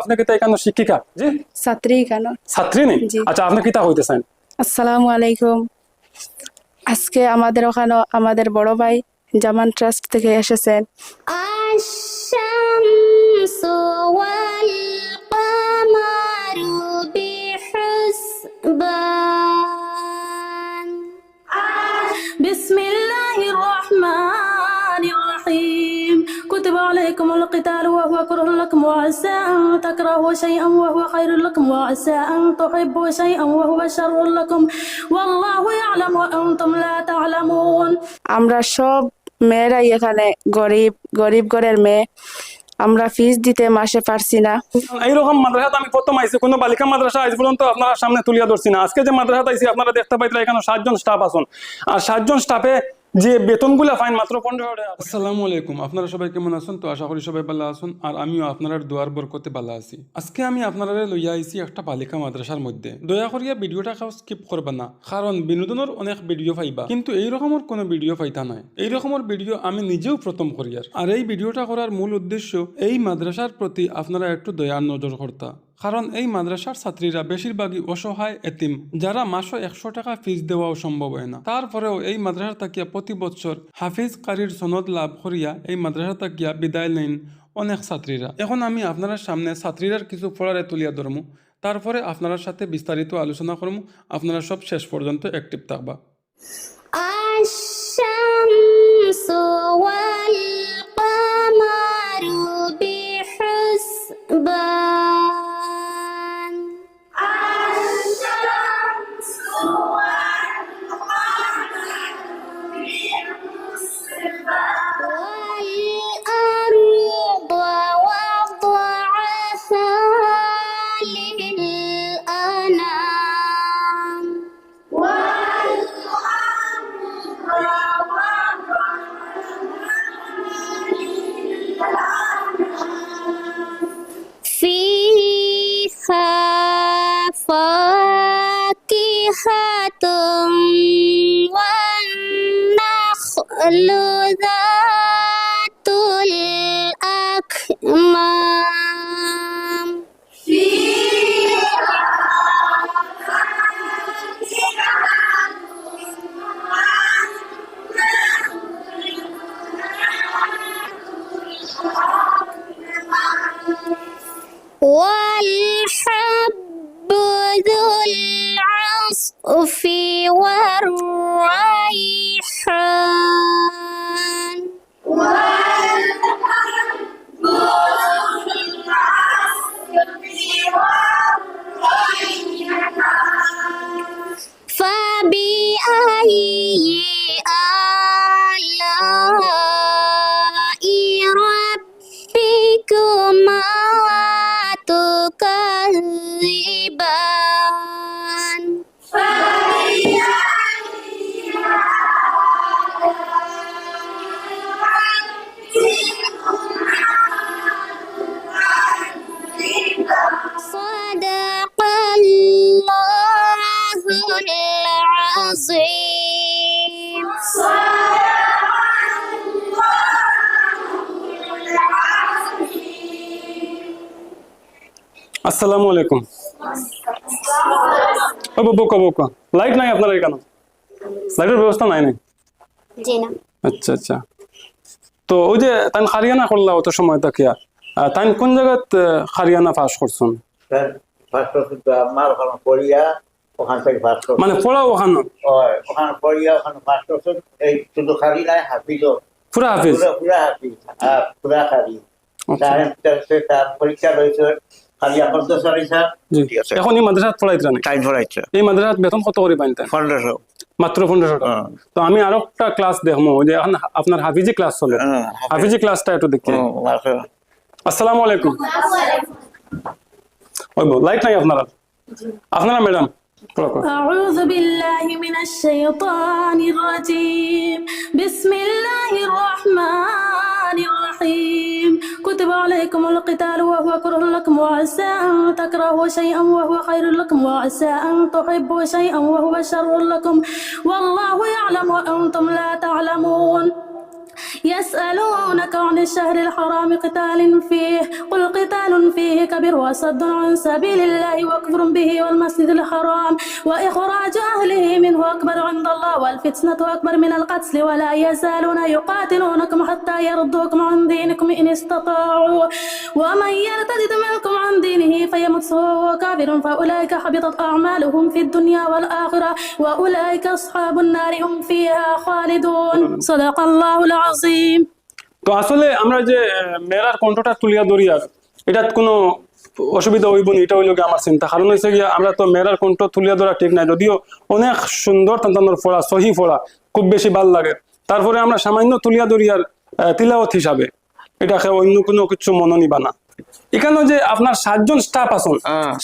আপনি কিতা এখানে শিক্ষিকা? জি ছাত্রী কেন? ছাত্রী নেই? জি। আচ্ছা আপনি কিতা হইতেছেন? আসসালামু আলাইকুম। আজকে আমাদের ওখানে আমাদের বড় ভাই জামান ট্রাস্ট থেকে এসেছেন। الشمس والقمر بحسبان بسم الله الرحمن الرحيم كتب عليكم القتال وهو كره لكم وعسى أن تكرهوا شيئا وهو خير لكم وعسى أن تحبوا شيئا وهو شر لكم والله يعلم وأنتم لا تعلمون। আমরা সব মেয়েরাই এখানে গরিব গরিব ঘরের মেয়ে, আমরা ফিস দিতে মাসে পারছি না। এইরকম মাদ্রাসাতে আমি প্রথম আইছি, কোনো বালিকা মাদ্রাসা আজ পর্যন্ত আপনারা সামনে তুলিয়া ধরছি না। আজকে যে মাদ্রাসাতে আইছি আপনারা দেখতে পাইতেন এখানে 7 জন স্টাফ আছেন, আর 7 জন স্টাফে যে বেতনগুলো ফাইন মাত্র 15 টাকা। আসসালামু আলাইকুম, আপনারা সবাই কেমন আছেন? তো আশা করি সবাই ভালো আছেন, আর আমিও আপনার দোয়ার বরকতে ভালো আছি। আজকে আমি আপনারা লইয়া আইছি একটা বালিকা মাদ্রাসার মধ্যে। দয়া করিয়া ভিডিওটা স্কিপ করবা না, কারণ বিনোদনের অনেক ভিডিও পাইবা, কিন্তু এই রকমের কোনো ভিডিও পাইতা নাই। এই রকমের ভিডিও আমি নিজেও প্রথম করিয়ার। আর এই ভিডিওটা করার মূল উদ্দেশ্য এই মাদ্রাসার প্রতি আপনারা একটু দয়ার নজর করতা, কারণ এই মাদ্রাসার ছাত্রীরা বেশিরভাগই অসহায় এতিম, যারা মাসে 100 টাকা ফিস দেওয়াও সম্ভব হয় না। তারপরেও এই মাদ্রাসা তাকিয়া প্রতি বছর হাফিজ কারির সনদ লাভ করিয়া এই মাদ্রাসা তাকিয়া বিদায় নেন অনেক ছাত্রীরা। এখন আমি আপনার সামনে ছাত্রীরার কিছু পড়ারে তুলিয়া ধরমু, তারপরে আপনার সাথে বিস্তারিত আলোচনা করমু। আপনারা সব শেষ পর্যন্ত অ্যাক্টিভ থাকবা। الشمس والقمر بحسبان الشمس والقمر بحسبان والأرض وضعها للأنام فيها فاكهة والنخل ذات الأكمام والحب ذو العصف والريحان فبأي آلاء ربكما تكذبان صدق الله العظيم আসসালামু আলাইকুম। ও বোকা বোকা, লাইট নাই আপনার এখানে? লাইটের ব্যবস্থা নাই? জি না। আচ্ছা আচ্ছা, তো ওই যে তাই হারিয়ানা করলা অত সময় তাকিয়া, তাই কোন জায়গাত হারিয়ানা পাস করছেন? ওখান থেকে পাস করছেন মানে পড়া ওখানে? ওখানে পড়িয়া ওখানে পাস করছেন। এই শুধু খালি নাই, হাফিজও পুরা হাফিজ? পুরা হাফিজ, পুরা খালি। তার পরীক্ষা রয়েছে খালি এখন তো চলিছে। এখন এই মাদ্রাসাত পড়াইতে নাই? টাইম পড়াইছে। এই মাদ্রাসাত বেতন কত করে পাইন? 1500, মাত্র 1500 টাকা। তো আমি আরো একটা ক্লাস দেখবো, যে এখন আপনার হাফিজি ক্লাস চলে, হাফিজি ক্লাসটা একটু দেখি। আসসালামু আলাইকুম। ওই লাইট নাই আপনারা? আপনারা ম্যাডাম أعوذ بالله من الشيطان الرجيم بسم الله الرحمن الرحيم كتب عليكم القتال وهو كره لكم وعسى أن تكرهوا شيئا وهو خير لكم وعسى أن تحبوا شيئا وهو شر لكم والله يعلم وأنتم لا تعلمون يسألونك عن الشهر الحرام قتال فيه قل قتال فيه كبير وصد عن سبيل الله وكفر به والمسجد الحرام وإخراج أهله منه أكبر عند الله والفتنة أكبر من القتل ولا يزالون يقاتلونكم حتى يردوكم عن دينكم إن استطاعوا ومن يرتد منكم عن دينه فيمت وهو كافر فأولئك حبطت أعمالهم في الدنيا والآخرة وأولئك أصحاب النار هم فيها خالدون صدق الله العظيم তো আসলে আমরা যে মেয়েরার কণ্ঠটা তুলিয়া ধরিয়ার এটা কোনো অসুবিধা হইব না, এটা হইল গিয়ে আমার চিন্তা। কারণ হয়েছে গিয়া আমরা তো মেয়েরার কণ্ঠ তুলিয়া ধরা ঠিক নাই, যদিও অনেক সুন্দর তান্তানোর ফোড়া সহি ফোড়া খুব বেশি ভাল লাগে, তারপরে আমরা সামান্য তুলিয়া ধরিয়ার তিলাওয়াত হিসাবে এটাকে অন্য কোনো কিছু মনে নিবা না। এখানে যে আপনার 7 জন স্টাফ আছেন,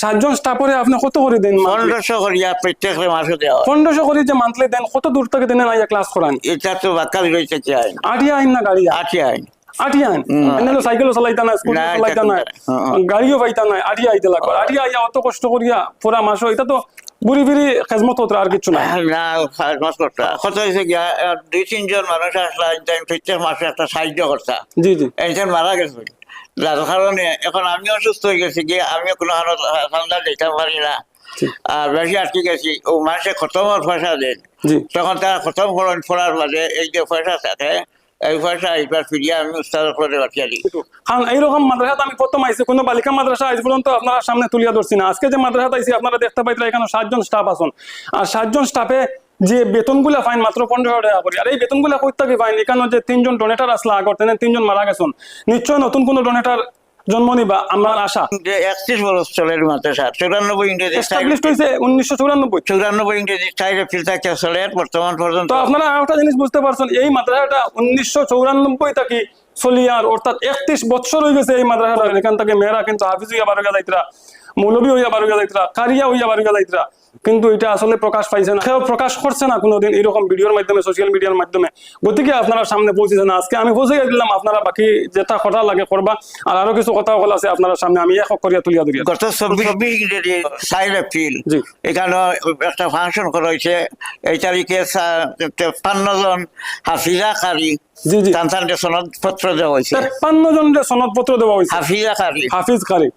7 জন স্টাফরে আপনি কত করে দেন? 1500 করিয়া প্রত্যেক মাসে দেওয়া। 1500 করে যে মান্থলি দেন, কত দূর থেকে দেন আইয়া ক্লাস করান? এটা তো বাকাল রয়েছে কি আইন, আটিয়া আইন না গাড়ি? আটিয়া আইন। আটিয়া আইন এনে সাইকেলও চালাইতা না, স্কুটি চালাইতা না, গাড়িও পাইতা না, আটিয়া আইতে লাগবে। আটিয়া আইয়া অত কষ্ট করিয়া পুরা মাসও এটা তো বুড়ি ফিরি খেজমত হতো আর কিছু না। না খাজমত করতা কত হয়েছে গিয়া 2-3 জন মানুষ আসলা প্রত্যেক মাসে একটা সাহায্য করতা। জি জি। একজন মারা গেছে, যার কারণে এখন আমিও অসুস্থ হয়ে গেছি গিয়ে আমিও কোনো ঠান্ডা দিতে পারি না, আর বেশি আটকে গেছি। ও মাসে খতম পয়সা দেন, তখন তারা খতম করেন পড়ার মাঝে এই যে পয়সা থাকে এই পয়সা এইবার ফিরিয়ে আমি উস্তাদের করে বাঁচিয়ে দিই। কারণ এইরকম মাদ্রাসাতে আমি প্রথম আইসি, কোনো বালিকা মাদ্রাসা আজ পর্যন্ত আপনারা সামনে তুলিয়া ধরছি না। আজকে যে মাদ্রাসাতে আইসি আপনারা দেখতে পাইতেন এখানে 7 জন স্টাফ আছেন, আর 7 জন স্টাফে যে বেতনগুলা ফাইন মাত্র 1500 টাকা করে। আর এই বেতনগুলা কই থেকে ফাইন? এখানে যে 3 জন ডোনেটার আসলা আগর, 3 জন মারা গেছেন, নিশ্চয় নতুন কোনো ডোনেটার জন্ম নিবা আমার আশা। 31 বছর চলের মাদ্রাসা, 94 ইংরেজি এস্টাবলিশড হইছে 1994। 94 ইংরেজি স্টাইল ফিল থাকে চলে বর্তমান পর্যন্ত। তো আপনারা একটা জিনিস বুঝতে পারছেন, এই মাদ্রাসাটা 1994 থেকে চলিয়ার, অর্থাৎ 31 বছর হয়ে গেছে এই মাদ্রাসাটা। এখান থেকে মেয়েরা কিন্তু হাফিজ হইয়া বারো যাইতরা, মৌলবী হইয়া বারো যাইতরা, কারিয়া হইয়া বারো যাইতরা, কিন্তু এটা আসলে প্রকাশ পাইছে না, কেউ প্রকাশ করছে না কোনোদিন এরকম ভিডিওর মাধ্যমে, সোশ্যাল মিডিয়ার মাধ্যমে। গতিকে আপনারা সামনে পৌঁছেছে না। আজকে আমি পৌঁছে দিলাম, আপনারা বাকি যেটা কথা লাগে করবা, আর আরো কিছু কথা বলা আছে আপনার সামনে, আমি এক করিয়া তুলিয়া ধরিয়া। গত 24 ইংরেজি 4 এপ্রিল এখানে একটা ফাংশন করা হয়েছে। এই তারিখে 53 জন হাফিজা কারি সনদপত্র দেওয়া হয়েছে। 53 জনের সনদপত্র দেওয়া হয়েছে, হাফিজা কারি, হাফিজ কারি।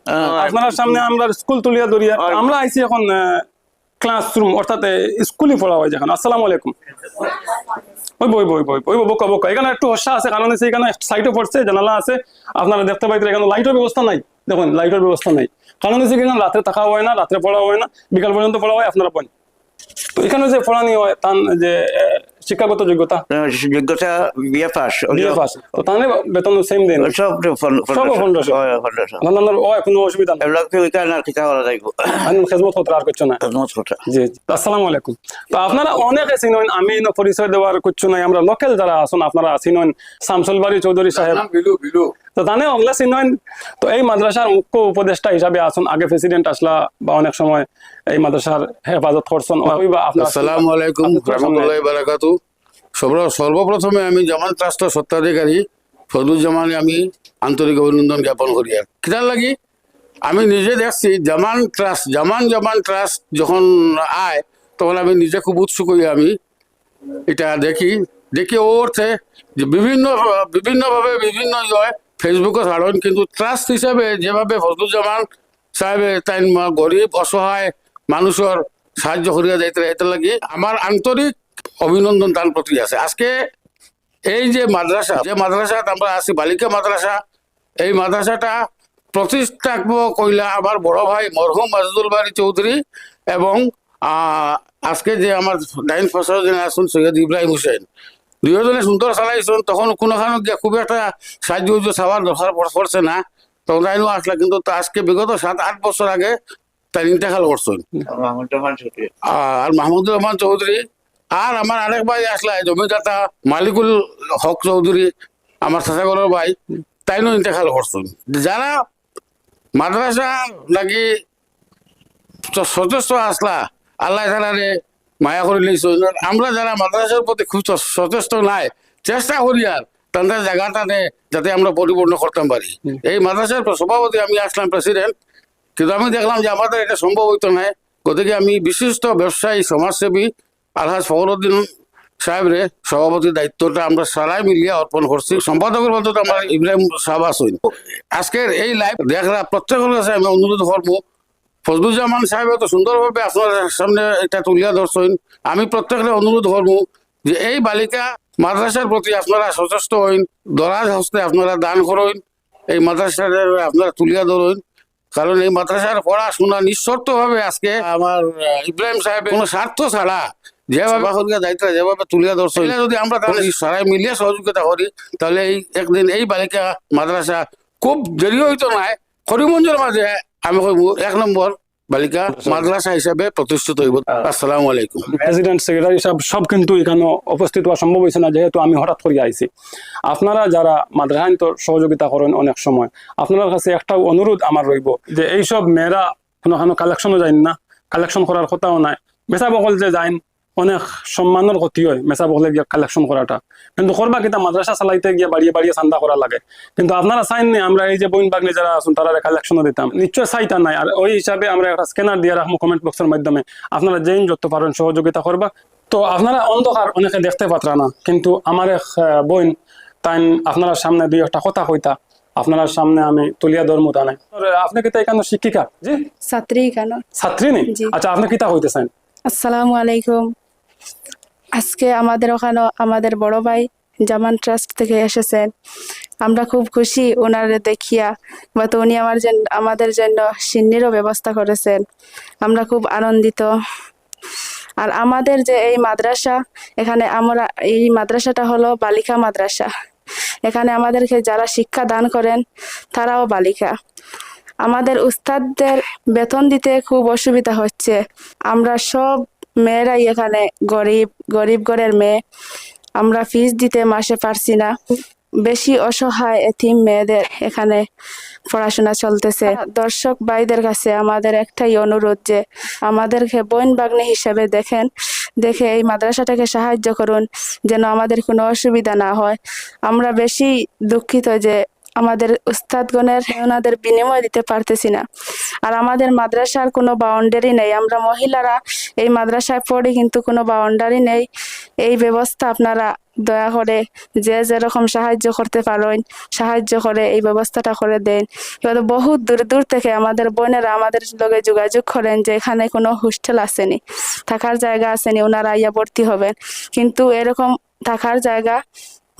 আপনার সামনে আমরা স্কুল তুলিয়া ধরিয়া আমরা আইছি এখন ক্লাসরুম, অর্থাৎ স্কুলই পড়া হয় যেখানে। আসসালামু আলাইকুম। এখানে একটু হস্যা আছে, কারণ এখানে সাইটে পড়ছে, জানালা আছে, আপনারা দেখতে পাইতেন। এখানে লাইটের ব্যবস্থা নাই, দেখুন লাইটের ব্যবস্থা নাই, কারণ এখানে রাতে থাকা হয় না, রাত্রে পড়া হয় না, বিকাল পর্যন্ত পড়া হয়, আপনারা পড়েন। তো এখানে যে পড়ানি হয় তার যে শিক্ষাগত যোগ্যতা বিএ পাস, তো তাহলে বেতন সেম দেন সব 1500। কোনো অসুবিধা নেই, খেজমত হতো আর কিছু না। জি, আসসালামু আলাইকুম। তো আপনারা অনেকে চিনেন, আমি পরিচয় দেওয়ার কিছু নাই, আমরা লোকাল যারা আছেন আপনারা চিনেন, শামসুল বাড়ি চৌধুরী সাহেব, তো জানে ওগুলা চিনেন। তো এই মাদ্রাসার মুখ্য উপদেষ্টা হিসাবে আছেন, আগে প্রেসিডেন্ট আসলা বা অনেক সময় এই মাদ্রাসার হেফাজত করছেন। আসসালামু আলাইকুম রাহমাতুল্লাহি ওয়া বারাকাতুহু। সর্বপ্রথমে আমি জামান ট্রাস্টের সত্ত্বাধিকারী ফজলুজ্জামানে আমি আন্তরিক অভিনন্দন জ্ঞাপন করি। আর কিটার লাগি আমি নিজে দেখছি জামান ট্রাস্ট যখন আয় তখন আমি নিজে খুব উৎসুক হই। আমি এটা দেখি ও অর্থে যে বিভিন্নভাবে বিভিন্ন ফেসবুকে ছাড়েন, কিন্তু ট্রাস্ট হিসাবে যেভাবে ফজলুজ্জামান সাহেবে তাই গরিব অসহায় মানুষের সাহায্য করিয়া যাইতে এটা লাগি আমার আন্তরিক অভিনন্দন তার প্রতি আছে। আজকে এই যে মাদ্রাসাত আমরা আছি বালিকা মাদ্রাসা, এই মাদ্রাসাটা প্রতিষ্ঠা কইলা আমার বড় ভাই মরহুম মাজদুল বাড়ি চৌধুরী এবং আজকে যে আমার ডাইন ফসল আসুন সৈয়দ ইব্রাহিম হুসেন, দুজনে সুন্দর চালাইছেন। তখন কোনোখানে গিয়ে খুব একটা সাহায্য চাওয়ার দরকার পড়ছে না, তখন তাইও আসলা। কিন্তু আজকে বিগত 7-8 বছর আগে তাই ইন্তেকাল করছেন আর মাহমুদুর রহমান চৌধুরী। আর আমার আরেক ভাই আসলা জমিদাতা মালিকুল হক চৌধুরী, আমার চাচাগরের ভাই, তাইও ইন্তেকাল করছেন। যারা মাদ্রাসা লাগি সচেষ্ট আসলা, আল্লাহ তাআলারে মায়া করে লইছেন। আমরা যারা মাদ্রাসার প্রতি খুব সচেষ্ট নাই, চেষ্টা করি আর তাদের জায়গাটাতে যাতে আমরা পরিপূর্ণ করতে পারি। এই মাদ্রাসার সভাপতি আমি আসলাম, প্রেসিডেন্ট, কিন্তু আমি দেখলাম যে আমাদের এটা সম্ভব হইতো না। গতিকে আমি বিশিষ্ট ব্যবসায়ী সমাজসেবী আলহাজ ফখরুদ্দিন সাহেবরে সভাপতির দায়িত্বটা আমরা সারাই মিলিয়ে অর্পণ করছি। সম্পাদকের পদে তো আমরা ইব্রাহিম সাহেব আছেন। আজকের এই লাইভ দেখরা প্রত্যেকের কাছে আমি অনুরোধ করবো, ফজলুজ্জামান সাহেব তো সুন্দরভাবে আপনার সামনে এটা তুলিয়া ধরছেন। আমি প্রত্যেককে অনুরোধ করবো যে এই বালিকা মাদ্রাসার প্রতি আপনারা সচেষ্ট হইন, দরাজ হস্তে আপনারা দান করেন, এই মাদ্রাসার আপনারা তুলিয়া ধরেন। কারণ এই মাদ্রাসার পড়াশোনা নিঃশর্ত ভাবে আজকে আমার ইব্রাহিম সাহেব কোনো স্বার্থ ছাড়া যেভাবে দায়িত্ব যেভাবে তুলিয়া ধরছে, যদি আমরা তাহলে সবাই মিলিয়ে সহযোগিতা করি তাহলে এই একদিন এই বালিকা মাদ্রাসা খুব দেরি হইতো নাই করিমগঞ্জের মাঝে আমি কইব 1 নম্বর বালিকা মাদ্রাসা হিসাবে প্রতিষ্ঠিত হইব। আসসালামু আলাইকুম। প্রেসিডেন্ট সেক্রেটারি সাহেব সব কিন্তু এখানে উপস্থিত হওয়া সম্ভব হয়েছে না, যেহেতু আমি হঠাৎ করে আইছি। আপনারা যারা মাদ্রাসায় তো সহযোগিতা করেন অনেক সময়, আপনার কাছে একটা অনুরোধ আমার রইব যে এইসব মেয়েরা কোনো কালেকশনও যাইন না, কালেকশন করার কথাও নাই। মেসা বকল যে যাইন অনেক সম্মানের ক্ষতি হয় মেসা বকলে গিয়ে কালেকশন করাটা, কিন্তু করবা কিতা মাদ্রাসা চালাইতে গিয়ে বাড়িয়ে বাড়িয়ে চান্দা করা লাগে। কিন্তু আপনারা চাইননি আমরা এই যে বইন বাগনি যারা আছেন তারা কালেকশনও দিতাম, নিশ্চয় চাইতা নাই। আর ওই হিসাবে আমরা একটা স্ক্যানার দিয়ে রাখবো কমেন্ট বক্সের মাধ্যমে, আপনারা যেই যত পারেন সহযোগিতা করবা। তো আপনারা অন্ধকার অনেকে দেখতে পাত্রা না, কিন্তু আমার এক বইন তাই আপনার সামনে দুই একটা কথা কইতা, আপনার সামনে আমি তুলিয়া ধর্ম টানে। আপনি কি এখানে শিক্ষিকা? জি ছাত্রী কেন? ছাত্রী নেই? আচ্ছা, আপনি কিতা কইতেছেন? আসসালামু আলাইকুম। আজকে আমাদের ওখানে আমাদের বড় ভাই জামান ট্রাস্ট থেকে এসেছেন। আমরা খুব খুশি ওনারে দেখিয়া, বা তো উনি আমাদের জন্য সিন্নিরও ব্যবস্থা করেছেন। আমরা খুব আনন্দিত। আর আমাদের যে এই মাদ্রাসা, এখানে আমরা এই মাদ্রাসাটা হলো বালিকা মাদ্রাসা। এখানে আমাদেরকে যারা শিক্ষা দান করেন তারাও বালিকা। আমাদের উস্তাদদের বেতন দিতে খুব অসুবিধা হচ্ছে। আমরা সব মেয়েরাই এখানে গরিব ঘরের মেয়ে, আমরা ফিস দিতে মাসে পারছি না। বেশি অসহায় এতিম মেয়েদের এখানে পড়াশোনা চলতেছে। দর্শক ভাইদের কাছে আমাদের একটাই অনুরোধ যে আমাদেরকে বোন বাগ্নি হিসেবে দেখে এই মাদ্রাসাটাকে সাহায্য করুন, যেন আমাদের কোনো অসুবিধা না হয়। আমরা বেশি দুঃখিত যে আমাদের উস্তাদগণের ওনাদের বিনিময় দিতে পারতেছি না। আর আমাদের মাদ্রাসার কোনো বাউন্ডারি নেই, আমরা মহিলারা এই মাদ্রাসায় পড়ি কিন্তু কোনো বাউন্ডারি নেই। এই ব্যবস্থা আপনারা দয়া করে যে যেরকম সাহায্য করতে পারেন সাহায্য করে এই ব্যবস্থাটা করে দেন। এবার বহুত দূর দূর থেকে আমাদের বোনেরা আমাদের লগে যোগাযোগ করেন যে এখানে কোনো হোস্টেল আসেনি, থাকার জায়গা আসেনি, ওনারা আইয়া ভর্তি হবেন, কিন্তু এরকম থাকার জায়গা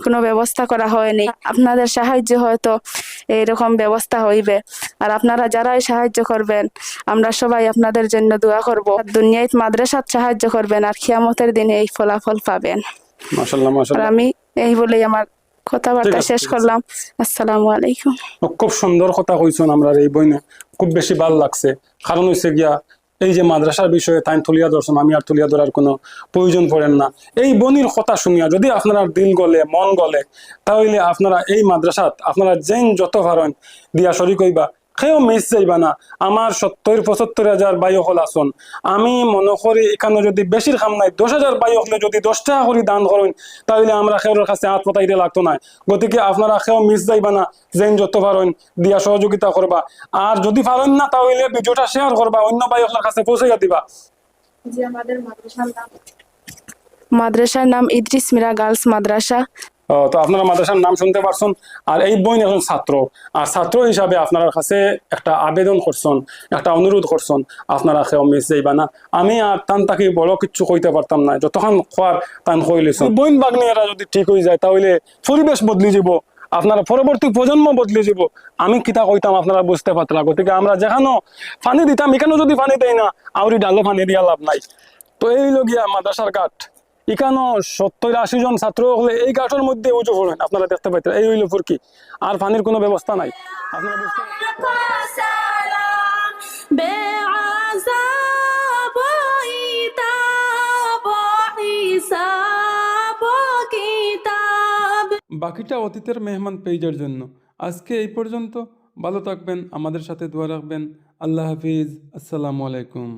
কোনো ব্যবস্থা করা হয়নি। আপনাদের সাহায্য হয়তো এইরকম ব্যবস্থা হইবে। আর আপনারা যারাই সাহায্য করবেন আমরা সবাই আপনাদের জন্য দোয়া করব। দুনিয়ায় মাদ্রাসাত সাহায্য করবেন আর কিয়ামতের দিনে এই ফলাফল পাবেন। মাশাআল্লাহ আর মাশাআল্লাহ। আমি এই বলেই আমার কথাবার্তা শেষ করলাম। আসসালামু আলাইকুম। খুব সুন্দর কথা কইছেন, আমরা এই বইনে খুব বেশি ভালো লাগছে। কারণ হইছে গিয়া এই যে মাদ্রাসার বিষয়ে তাই তুলিয়া ধরছেন, আমি আর তুলিয়া ধরার কোনো প্রয়োজন পড়েন না। এই বনির কথা শুনিয়া যদি আপনারা দিল গলে মন গলে, তাহলে আপনারা এই মাদ্রাসাত আপনারা যেন যত পারেন দিয়া শরিক হইবা, কেউ মিস যাইবা না। আমার 70-75 বাই হল আসন, আমি মনে করি এখানে যদি বেশির খাম নাই 10,000 বাই হলে যদি 10 টাকা করে দান করেন তাহলে আমরা খেউরের কাছে হাত পতাইতে লাগতো না। গতিকে আপনারা কেউ মিস যাইবা না, যেন যত পারেন দিয়া সহযোগিতা করবা। আর যদি পারেন না তাহলে ভিডিওটা শেয়ার করবা, অন্য বাই হলের কাছে পৌঁছাইয়া দিবা। আমাদের মাদ্রাসার নাম ইদ্রিস মিরা গার্লস মাদ্রাসা। তো আপনারা মাদ্রাসার নাম শুনতে পারছেন। আর এই বই এখন ছাত্র, আর ছাত্র হিসাবে আপনার কাছে একটা আবেদন করছেন, একটা অনুরোধ করছেন, আপনারা কেউ মিস যাইবা না। আমি আর তান তাকে বড় কিছু কইতে পারতাম না, যতক্ষণ খোয়ার তান কইলেছেন। বইন বাগনিয়ারা যদি ঠিক হয়ে যায় তাহলে পরিবেশ বদলি যাব, আপনারা পরবর্তী প্রজন্ম বদলে যাব। আমি কিতা কইতাম আপনারা বুঝতে পারতাম। গতিকে আমরা যেখানেও পানি দিতাম এখানেও যদি পানি দেয় না আউরি ডালো পানি দিয়া লাভ নাই। তো এই লগিয়া মাদ্রাসার ঘাট এখানো 70-80 জন ছাত্র হলে এই ঘাটের মধ্যে উঁচু পড়েন, আপনারা দেখতে পাইতেন। এই হইল ফুরকি, আর পানির কোনো ব্যবস্থা নাই। আপনারা বুঝতে বাকিটা অতীতের মেহমান পেজের জন্য। আজকে এই পর্যন্ত, ভালো থাকবেন, আমাদের সাথে দোয়া রাখবেন। আল্লাহ হাফিজ, আসসালামু আলাইকুম।